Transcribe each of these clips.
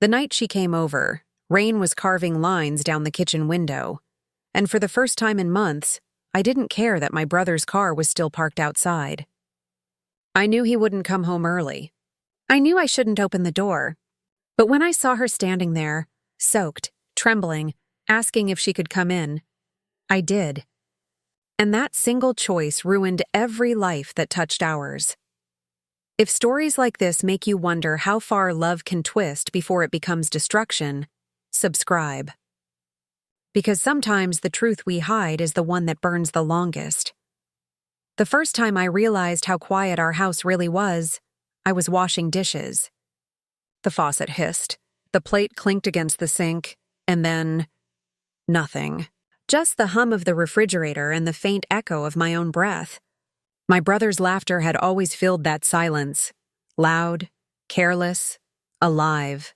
The night she came over, rain was carving lines down the kitchen window, and for the first time in months, I didn't care that my brother's car was still parked outside. I knew he wouldn't come home early. I knew I shouldn't open the door. But when I saw her standing there, soaked, trembling, asking if she could come in, I did. And that single choice ruined every life that touched ours. If stories like this make you wonder how far love can twist before it becomes destruction, subscribe. Because sometimes the truth we hide is the one that burns the longest. The first time I realized how quiet our house really was, I was washing dishes. The faucet hissed, the plate clinked against the sink, and then nothing. Just the hum of the refrigerator and the faint echo of my own breath. My brother's laughter had always filled that silence, loud, careless, alive.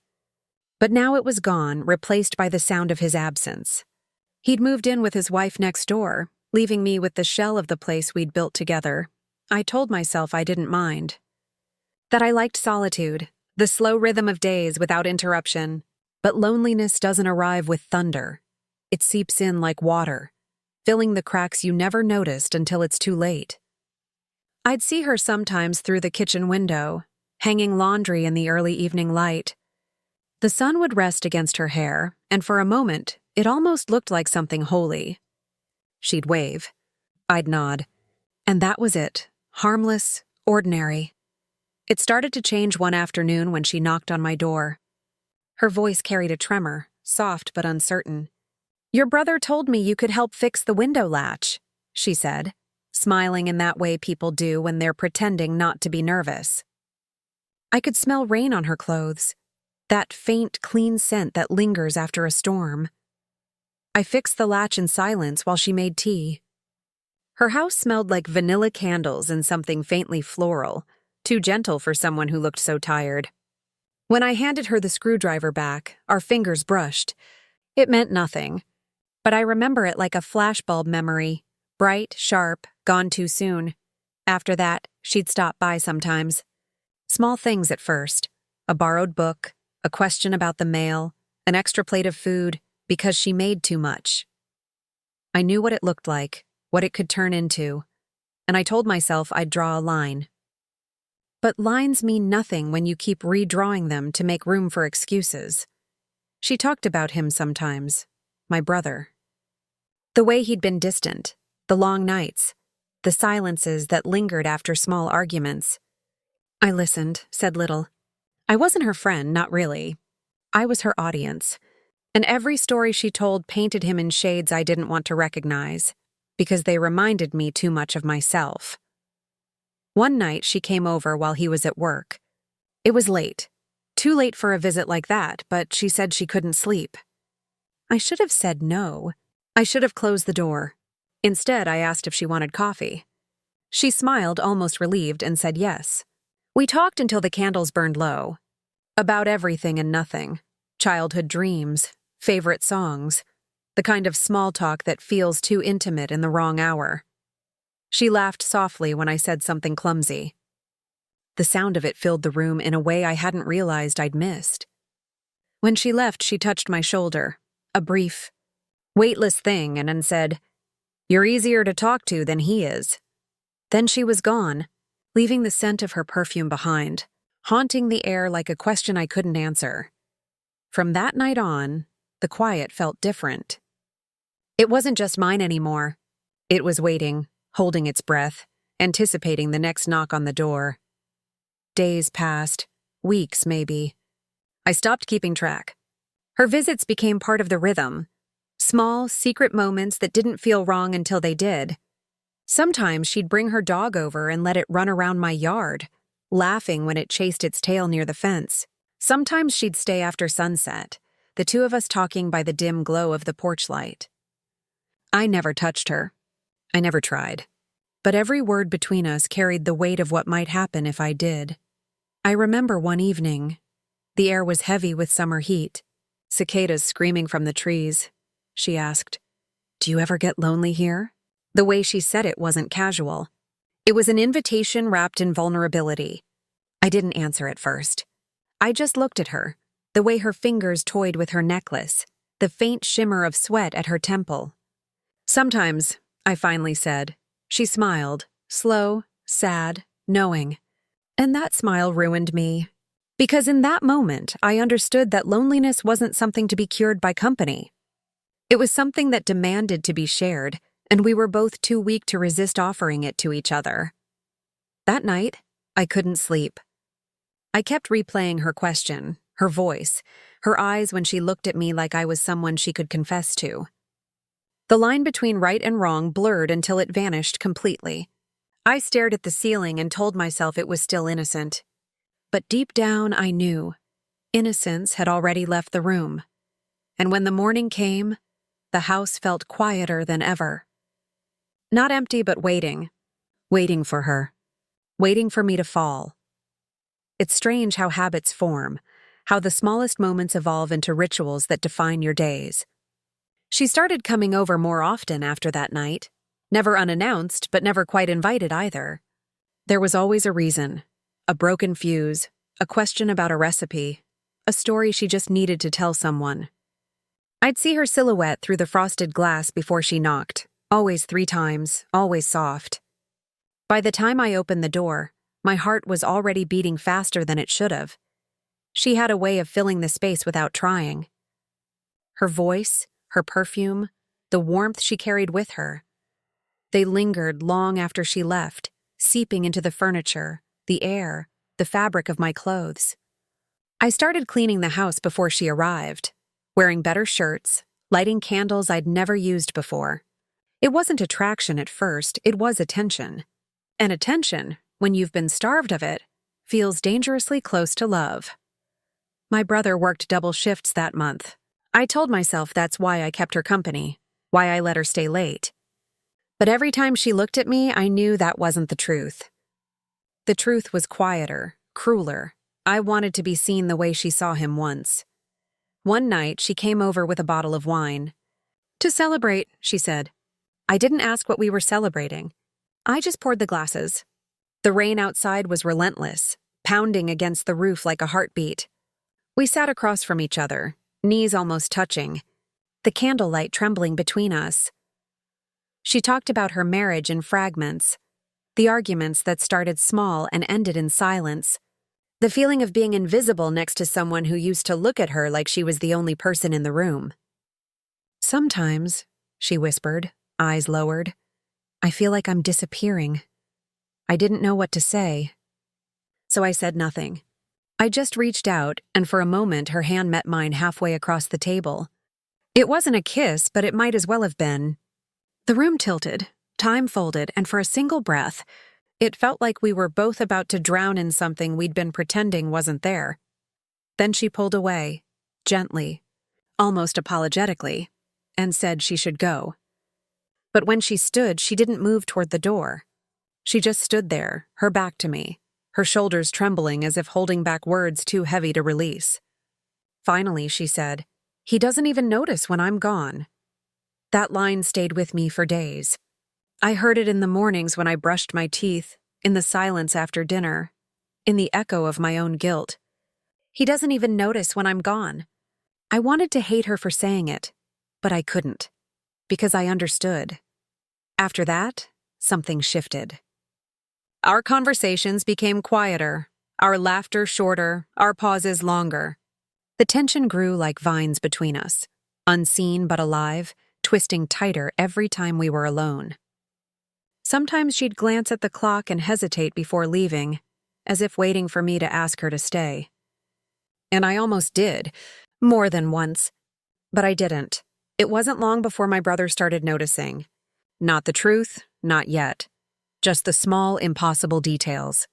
But now it was gone, replaced by the sound of his absence. He'd moved in with his wife next door, leaving me with the shell of the place we'd built together. I told myself I didn't mind. That I liked solitude, the slow rhythm of days without interruption. But loneliness doesn't arrive with thunder. It seeps in like water, filling the cracks you never noticed until it's too late. I'd see her sometimes through the kitchen window, hanging laundry in the early evening light. The sun would rest against her hair, and for a moment, it almost looked like something holy. She'd wave. I'd nod. And that was it. Harmless, ordinary. It started to change one afternoon when she knocked on my door. Her voice carried a tremor, soft but uncertain. "Your brother told me you could help fix the window latch," she said, smiling in that way people do when they're pretending not to be nervous. I could smell rain on her clothes, that faint, clean scent that lingers after a storm. I fixed the latch in silence while she made tea. Her house smelled like vanilla candles and something faintly floral, too gentle for someone who looked so tired. When I handed her the screwdriver back, our fingers brushed. It meant nothing, but I remember it like a flashbulb memory, bright, sharp, gone too soon. After that, she'd stop by sometimes. Small things at first, a borrowed book, a question about the mail, an extra plate of food, because she made too much. I knew what it looked like, what it could turn into, and I told myself I'd draw a line. But lines mean nothing when you keep redrawing them to make room for excuses. She talked about him sometimes, my brother. The way he'd been distant, the long nights, the silences that lingered after small arguments. I listened, said little. I wasn't her friend, not really. I was her audience, and every story she told painted him in shades I didn't want to recognize, because they reminded me too much of myself. One night she came over while he was at work. It was late. Too late for a visit like that, but she said she couldn't sleep. I should have said no. I should have closed the door. Instead, I asked if she wanted coffee. She smiled, almost relieved, and said yes. We talked until the candles burned low. About everything and nothing. Childhood dreams, favorite songs, the kind of small talk that feels too intimate in the wrong hour. She laughed softly when I said something clumsy. The sound of it filled the room in a way I hadn't realized I'd missed. When she left, she touched my shoulder, a brief, weightless thing, and then said, "You're easier to talk to than he is." Then she was gone, leaving the scent of her perfume behind, haunting the air like a question I couldn't answer. From that night on, the quiet felt different. It wasn't just mine anymore. It was waiting, holding its breath, anticipating the next knock on the door. Days passed, weeks maybe. I stopped keeping track. Her visits became part of the rhythm. Small, secret moments that didn't feel wrong until they did. Sometimes she'd bring her dog over and let it run around my yard, laughing when it chased its tail near the fence. Sometimes she'd stay after sunset, the two of us talking by the dim glow of the porch light. I never touched her. I never tried. But every word between us carried the weight of what might happen if I did. I remember one evening. The air was heavy with summer heat, cicadas screaming from the trees. She asked, "Do you ever get lonely here?" The way she said it wasn't casual. It was an invitation wrapped in vulnerability. I didn't answer at first. I just looked at her, the way her fingers toyed with her necklace, the faint shimmer of sweat at her temple. "Sometimes," I finally said. She smiled, slow, sad, knowing. And that smile ruined me. Because in that moment, I understood that loneliness wasn't something to be cured by company. It was something that demanded to be shared, and we were both too weak to resist offering it to each other. That night, I couldn't sleep. I kept replaying her question, her voice, her eyes when she looked at me like I was someone she could confess to. The line between right and wrong blurred until it vanished completely. I stared at the ceiling and told myself it was still innocent. But deep down, I knew. Innocence had already left the room. And when the morning came, the house felt quieter than ever. Not empty, but waiting. Waiting for her. Waiting for me to fall. It's strange how habits form, how the smallest moments evolve into rituals that define your days. She started coming over more often after that night. Never unannounced, but never quite invited either. There was always a reason. A broken fuse, a question about a recipe, a story she just needed to tell someone. I'd see her silhouette through the frosted glass before she knocked, always 3 times, always soft. By the time I opened the door, my heart was already beating faster than it should have. She had a way of filling the space without trying. Her voice, her perfume, the warmth she carried with her. They lingered long after she left, seeping into the furniture, the air, the fabric of my clothes. I started cleaning the house before she arrived, wearing better shirts, lighting candles I'd never used before. It wasn't attraction at first, it was attention. And attention, when you've been starved of it, feels dangerously close to love. My brother worked double shifts that month. I told myself that's why I kept her company, why I let her stay late. But every time she looked at me, I knew that wasn't the truth. The truth was quieter, crueler. I wanted to be seen the way she saw him once. One night, she came over with a bottle of wine. "To celebrate," she said. I didn't ask what we were celebrating. I just poured the glasses. The rain outside was relentless, pounding against the roof like a heartbeat. We sat across from each other, knees almost touching, the candlelight trembling between us. She talked about her marriage in fragments, the arguments that started small and ended in silence, the feeling of being invisible next to someone who used to look at her like she was the only person in the room. "Sometimes," she whispered, eyes lowered, "I feel like I'm disappearing." I didn't know what to say. So I said nothing. I just reached out, and for a moment her hand met mine halfway across the table. It wasn't a kiss, but it might as well have been. The room tilted, time folded, and for a single breath, it felt like we were both about to drown in something we'd been pretending wasn't there. Then she pulled away, gently, almost apologetically, and said she should go. But when she stood, she didn't move toward the door. She just stood there, her back to me, her shoulders trembling as if holding back words too heavy to release. Finally, she said, "He doesn't even notice when I'm gone." That line stayed with me for days. I heard it in the mornings when I brushed my teeth, in the silence after dinner, in the echo of my own guilt. He doesn't even notice when I'm gone. I wanted to hate her for saying it, but I couldn't, because I understood. After that, something shifted. Our conversations became quieter, our laughter shorter, our pauses longer. The tension grew like vines between us, unseen but alive, twisting tighter every time we were alone. Sometimes she'd glance at the clock and hesitate before leaving, as if waiting for me to ask her to stay. And I almost did, more than once. But I didn't. It wasn't long before my brother started noticing. Not the truth, not yet. Just the small, impossible details.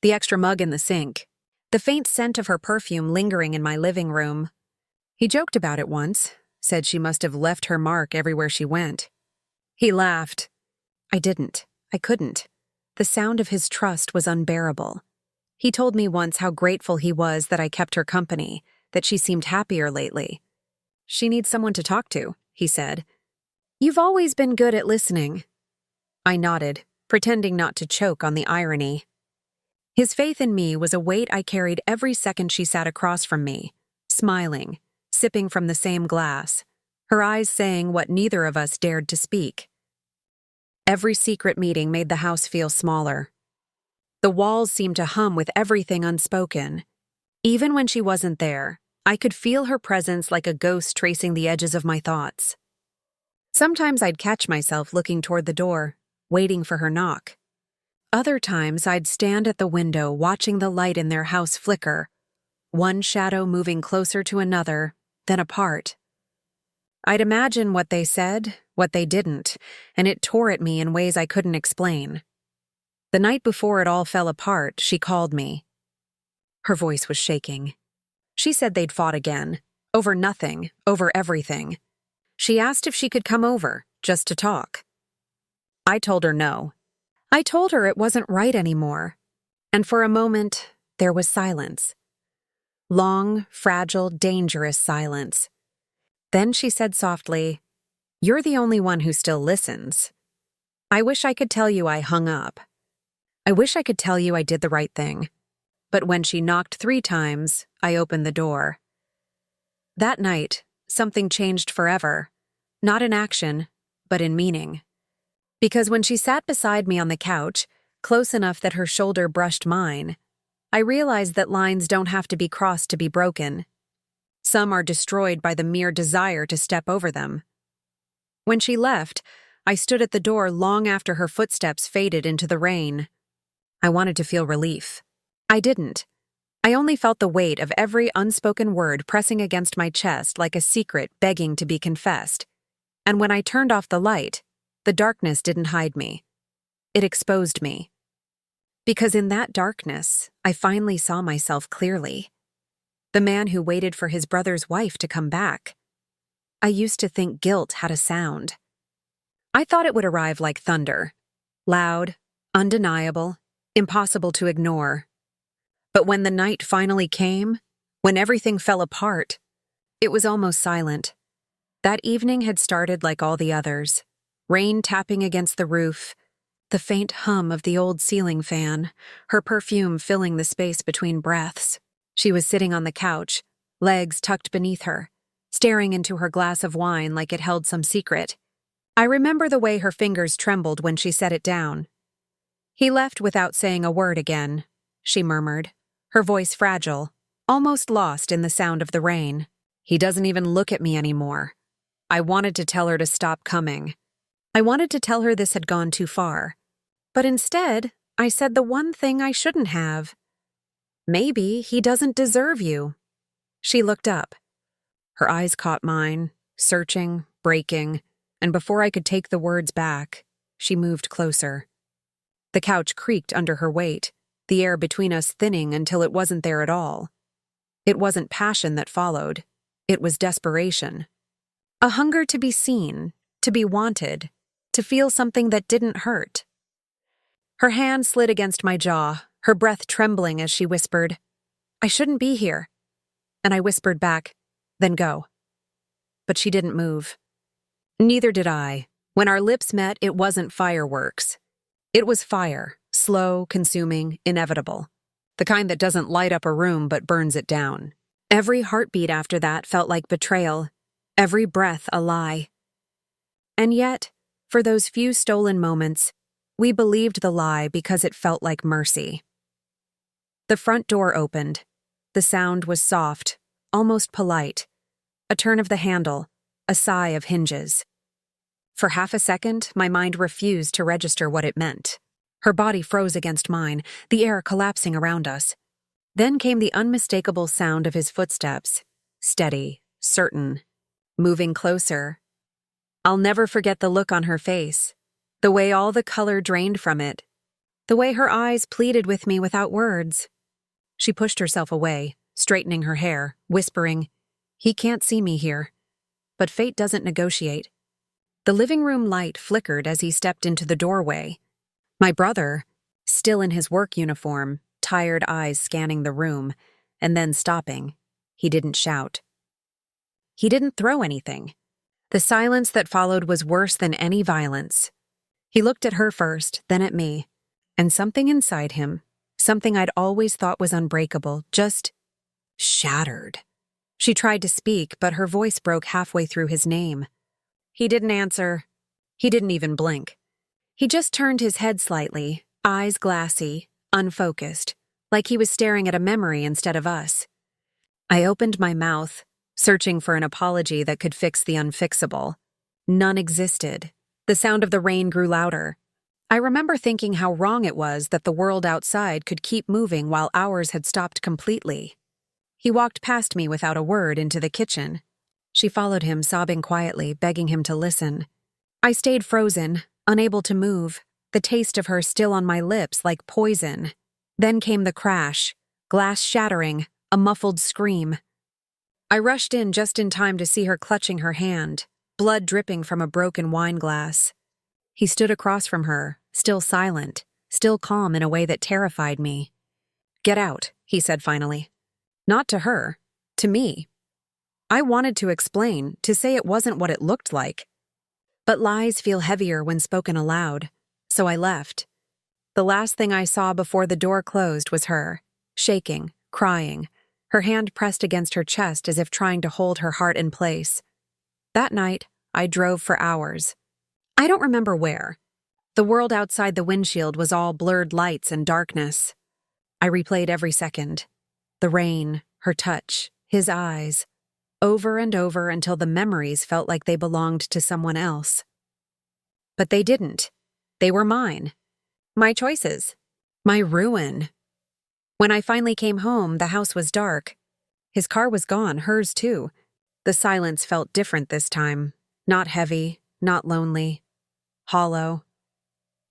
The extra mug in the sink. The faint scent of her perfume lingering in my living room. He joked about it once, said she must have left her mark everywhere she went. He laughed. I didn't. I couldn't. The sound of his trust was unbearable. He told me once how grateful he was that I kept her company, that she seemed happier lately. "She needs someone to talk to," he said. "You've always been good at listening." I nodded, pretending not to choke on the irony. His faith in me was a weight I carried every second she sat across from me, smiling, sipping from the same glass, her eyes saying what neither of us dared to speak. Every secret meeting made the house feel smaller. The walls seemed to hum with everything unspoken. Even when she wasn't there, I could feel her presence like a ghost tracing the edges of my thoughts. Sometimes I'd catch myself looking toward the door, waiting for her knock. Other times I'd stand at the window watching the light in their house flicker, one shadow moving closer to another, then apart. I'd imagine what they said, what they didn't, and it tore at me in ways I couldn't explain. The night before it all fell apart, she called me. Her voice was shaking. She said they'd fought again, over nothing, over everything. She asked if she could come over, just to talk. I told her no. I told her it wasn't right anymore. And for a moment, there was silence. Long, fragile, dangerous silence. Then she said softly, "You're the only one who still listens. I wish I could tell you I hung up. I wish I could tell you I did the right thing." But when she knocked 3 times, I opened the door. That night, something changed forever. Not in action, but in meaning. Because when she sat beside me on the couch, close enough that her shoulder brushed mine, I realized that lines don't have to be crossed to be broken. Some are destroyed by the mere desire to step over them. When she left, I stood at the door long after her footsteps faded into the rain. I wanted to feel relief. I didn't. I only felt the weight of every unspoken word pressing against my chest like a secret begging to be confessed. And when I turned off the light, the darkness didn't hide me. It exposed me. Because in that darkness, I finally saw myself clearly. The man who waited for his brother's wife to come back. I used to think guilt had a sound. I thought it would arrive like thunder. Loud, undeniable, impossible to ignore. But when the night finally came, when everything fell apart, it was almost silent. That evening had started like all the others. Rain tapping against the roof, the faint hum of the old ceiling fan, her perfume filling the space between breaths. She was sitting on the couch, legs tucked beneath her, staring into her glass of wine like it held some secret. I remember the way her fingers trembled when she set it down. "He left without saying a word again," she murmured, her voice fragile, almost lost in the sound of the rain. "He doesn't even look at me anymore." I wanted to tell her to stop coming. I wanted to tell her this had gone too far. But instead, I said the one thing I shouldn't have. "Maybe he doesn't deserve you." She looked up. Her eyes caught mine, searching, breaking, and before I could take the words back, she moved closer. The couch creaked under her weight, the air between us thinning until it wasn't there at all. It wasn't passion that followed. It was desperation. A hunger to be seen, to be wanted, to feel something that didn't hurt. Her hand slid against my jaw, her breath trembling as she whispered, "I shouldn't be here." And I whispered back, "Then go." But she didn't move. Neither did I. When our lips met, it wasn't fireworks. It was fire, slow, consuming, inevitable. The kind that doesn't light up a room but burns it down. Every heartbeat after that felt like betrayal, every breath a lie. And yet, for those few stolen moments, we believed the lie because it felt like mercy. The front door opened. The sound was soft, almost polite. A turn of the handle, a sigh of hinges. For half a second, my mind refused to register what it meant. Her body froze against mine, the air collapsing around us. Then came the unmistakable sound of his footsteps, steady, certain, moving closer. I'll never forget the look on her face, the way all the color drained from it, the way her eyes pleaded with me without words. She pushed herself away, straightening her hair, whispering, "He can't see me here." But fate doesn't negotiate. The living room light flickered as he stepped into the doorway. My brother, still in his work uniform, tired eyes scanning the room, and then stopping. He didn't shout. He didn't throw anything. The silence that followed was worse than any violence. He looked at her first, then at me, and something inside him, something I'd always thought was unbreakable, just shattered. She tried to speak, but her voice broke halfway through his name. He didn't answer. He didn't even blink. He just turned his head slightly, eyes glassy, unfocused, like he was staring at a memory instead of us. I opened my mouth, searching for an apology that could fix the unfixable. None existed. The sound of the rain grew louder. I remember thinking how wrong it was that the world outside could keep moving while ours had stopped completely. He walked past me without a word into the kitchen. She followed him, sobbing quietly, begging him to listen. I stayed frozen, unable to move, the taste of her still on my lips like poison. Then came the crash, glass shattering, a muffled scream. I rushed in just in time to see her clutching her hand, blood dripping from a broken wine glass. He stood across from her, still silent, still calm in a way that terrified me. "Get out," he said finally. Not to her, to me. I wanted to explain, to say it wasn't what it looked like. But lies feel heavier when spoken aloud, so I left. The last thing I saw before the door closed was her, shaking, crying, her hand pressed against her chest as if trying to hold her heart in place. That night, I drove for hours. I don't remember where. The world outside the windshield was all blurred lights and darkness. I replayed every second. The rain, her touch, his eyes, over and over until the memories felt like they belonged to someone else. But they didn't. They were mine. My choices. My ruin. When I finally came home, the house was dark. His car was gone, hers too. The silence felt different this time. Not heavy, not lonely. Hollow.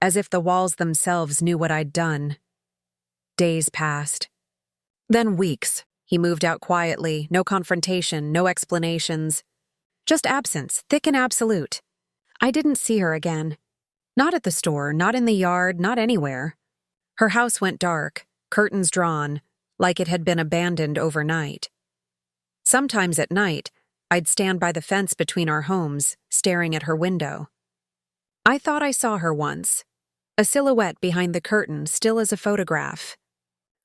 As if the walls themselves knew what I'd done. Days passed. Then weeks. He moved out quietly, no confrontation, no explanations. Just absence, thick and absolute. I didn't see her again. Not at the store, not in the yard, not anywhere. Her house went dark, curtains drawn, like it had been abandoned overnight. Sometimes at night, I'd stand by the fence between our homes, staring at her window. I thought I saw her once. A silhouette behind the curtain, still as a photograph.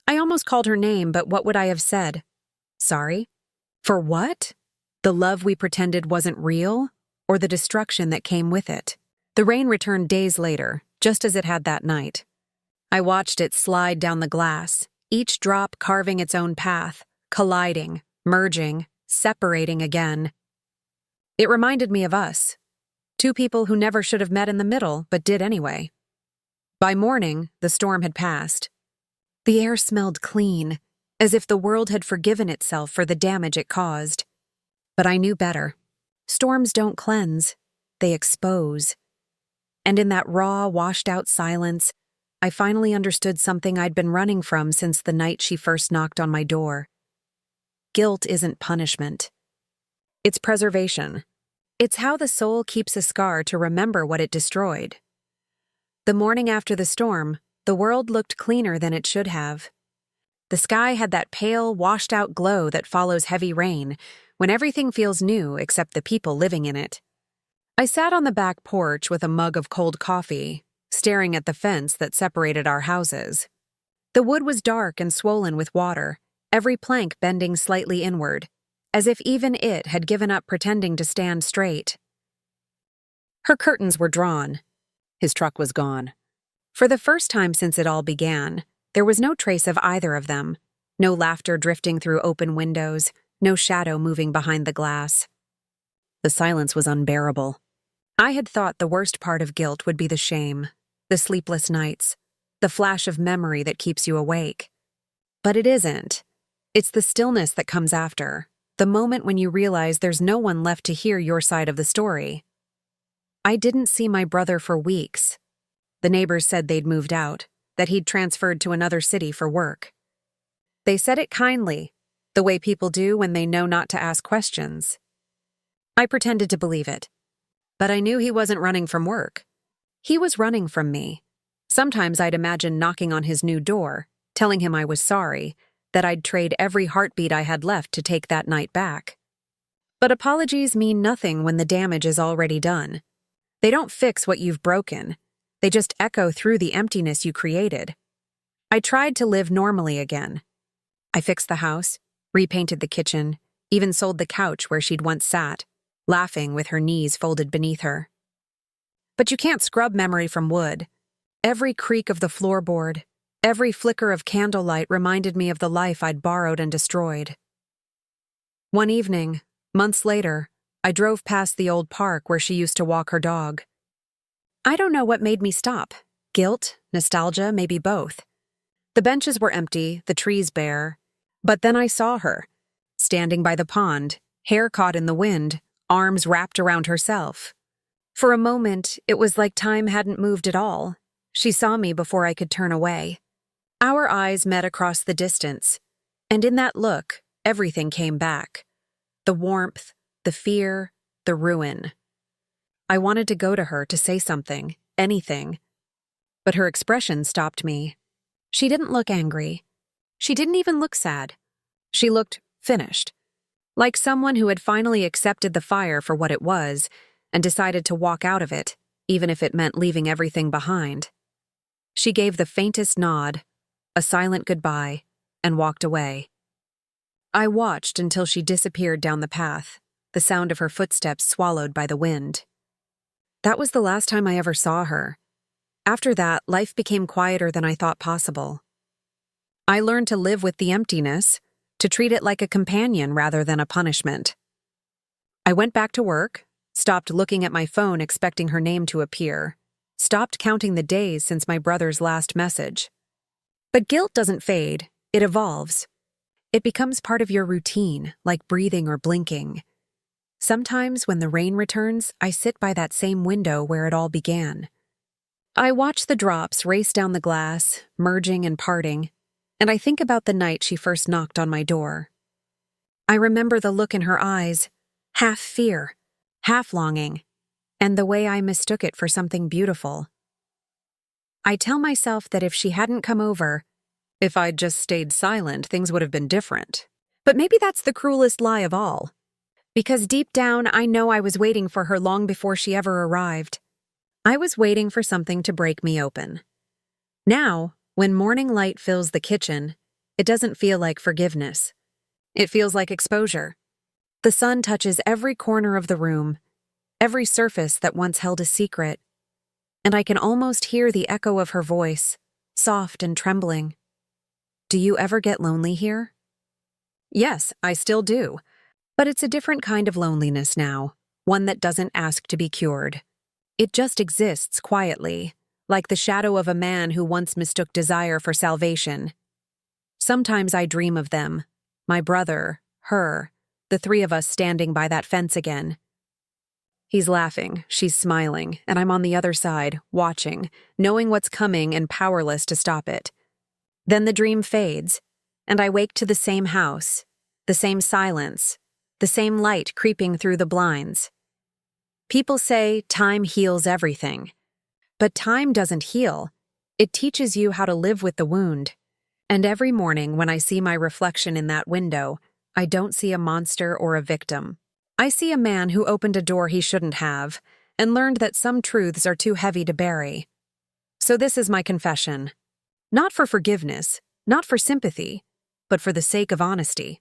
I almost called her name, but what would I have said? Sorry? For what? The love we pretended wasn't real, or the destruction that came with it? The rain returned days later, just as it had that night. I watched it slide down the glass, each drop carving its own path, colliding, merging, separating again. It reminded me of us. Two people who never should have met in the middle, but did anyway. By morning, the storm had passed. The air smelled clean, as if the world had forgiven itself for the damage it caused. But I knew better. Storms don't cleanse, they expose. And in that raw, washed-out silence, I finally understood something I'd been running from since the night she first knocked on my door. Guilt isn't punishment. It's preservation. It's how the soul keeps a scar to remember what it destroyed. The morning after the storm, the world looked cleaner than it should have. The sky had that pale, washed-out glow that follows heavy rain, when everything feels new except the people living in it. I sat on the back porch with a mug of cold coffee, staring at the fence that separated our houses. The wood was dark and swollen with water, every plank bending slightly inward, as if even it had given up pretending to stand straight. Her curtains were drawn. His truck was gone. For the first time since it all began, there was no trace of either of them, no laughter drifting through open windows, no shadow moving behind the glass. The silence was unbearable. I had thought the worst part of guilt would be the shame, the sleepless nights, the flash of memory that keeps you awake. But it isn't. It's the stillness that comes after, the moment when you realize there's no one left to hear your side of the story. I didn't see my brother for weeks. The neighbors said they'd moved out, that he'd transferred to another city for work. They said it kindly, the way people do when they know not to ask questions. I pretended to believe it. But I knew he wasn't running from work. He was running from me. Sometimes I'd imagine knocking on his new door, telling him I was sorry, that I'd trade every heartbeat I had left to take that night back. But apologies mean nothing when the damage is already done. They don't fix what you've broken. They just echo through the emptiness you created. I tried to live normally again. I fixed the house, repainted the kitchen, even sold the couch where she'd once sat, laughing with her knees folded beneath her. But you can't scrub memory from wood. Every creak of the floorboard, every flicker of candlelight reminded me of the life I'd borrowed and destroyed. One evening, months later, I drove past the old park where she used to walk her dog. I don't know what made me stop. Guilt, nostalgia, maybe both. The benches were empty, the trees bare. But then I saw her, standing by the pond, hair caught in the wind, arms wrapped around herself. For a moment, it was like time hadn't moved at all. She saw me before I could turn away. Our eyes met across the distance, and in that look, everything came back. The warmth, the fear, the ruin. I wanted to go to her to say something, anything. But her expression stopped me. She didn't look angry. She didn't even look sad. She looked finished, like someone who had finally accepted the fire for what it was and decided to walk out of it, even if it meant leaving everything behind. She gave the faintest nod, a silent goodbye, and walked away. I watched until she disappeared down the path, the sound of her footsteps swallowed by the wind. That was the last time I ever saw her. After that, life became quieter than I thought possible. I learned to live with the emptiness, to treat it like a companion rather than a punishment. I went back to work, stopped looking at my phone expecting her name to appear, stopped counting the days since my brother's last message. But guilt doesn't fade, it evolves. It becomes part of your routine, like breathing or blinking. Sometimes when the rain returns, I sit by that same window where it all began. I watch the drops race down the glass, merging and parting, and I think about the night she first knocked on my door. I remember the look in her eyes, half fear, half longing, and the way I mistook it for something beautiful. I tell myself that if she hadn't come over, if I'd just stayed silent, things would have been different. But maybe that's the cruelest lie of all. Because deep down, I know I was waiting for her long before she ever arrived. I was waiting for something to break me open. Now, when morning light fills the kitchen, it doesn't feel like forgiveness. It feels like exposure. The sun touches every corner of the room, every surface that once held a secret, and I can almost hear the echo of her voice, soft and trembling. Do you ever get lonely here? Yes, I still do. But it's a different kind of loneliness now, one that doesn't ask to be cured. It just exists quietly, like the shadow of a man who once mistook desire for salvation. Sometimes I dream of them, my brother, her, the three of us standing by that fence again. He's laughing, she's smiling, and I'm on the other side, watching, knowing what's coming and powerless to stop it. Then the dream fades, and I wake to the same house, the same silence, the same light creeping through the blinds. People say time heals everything. But time doesn't heal. It teaches you how to live with the wound. And every morning when I see my reflection in that window, I don't see a monster or a victim. I see a man who opened a door he shouldn't have and learned that some truths are too heavy to bury. So this is my confession. Not for forgiveness, not for sympathy, but for the sake of honesty.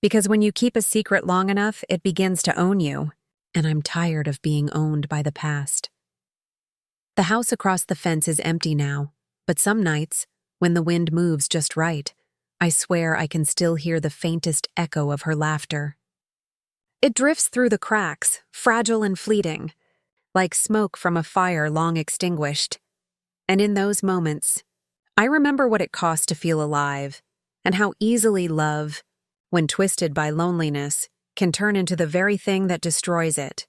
Because when you keep a secret long enough, it begins to own you, and I'm tired of being owned by the past. The house across the fence is empty now, but some nights, when the wind moves just right, I swear I can still hear the faintest echo of her laughter. It drifts through the cracks, fragile and fleeting, like smoke from a fire long extinguished. And in those moments, I remember what it cost to feel alive, and how easily love, when twisted by loneliness, can turn into the very thing that destroys it.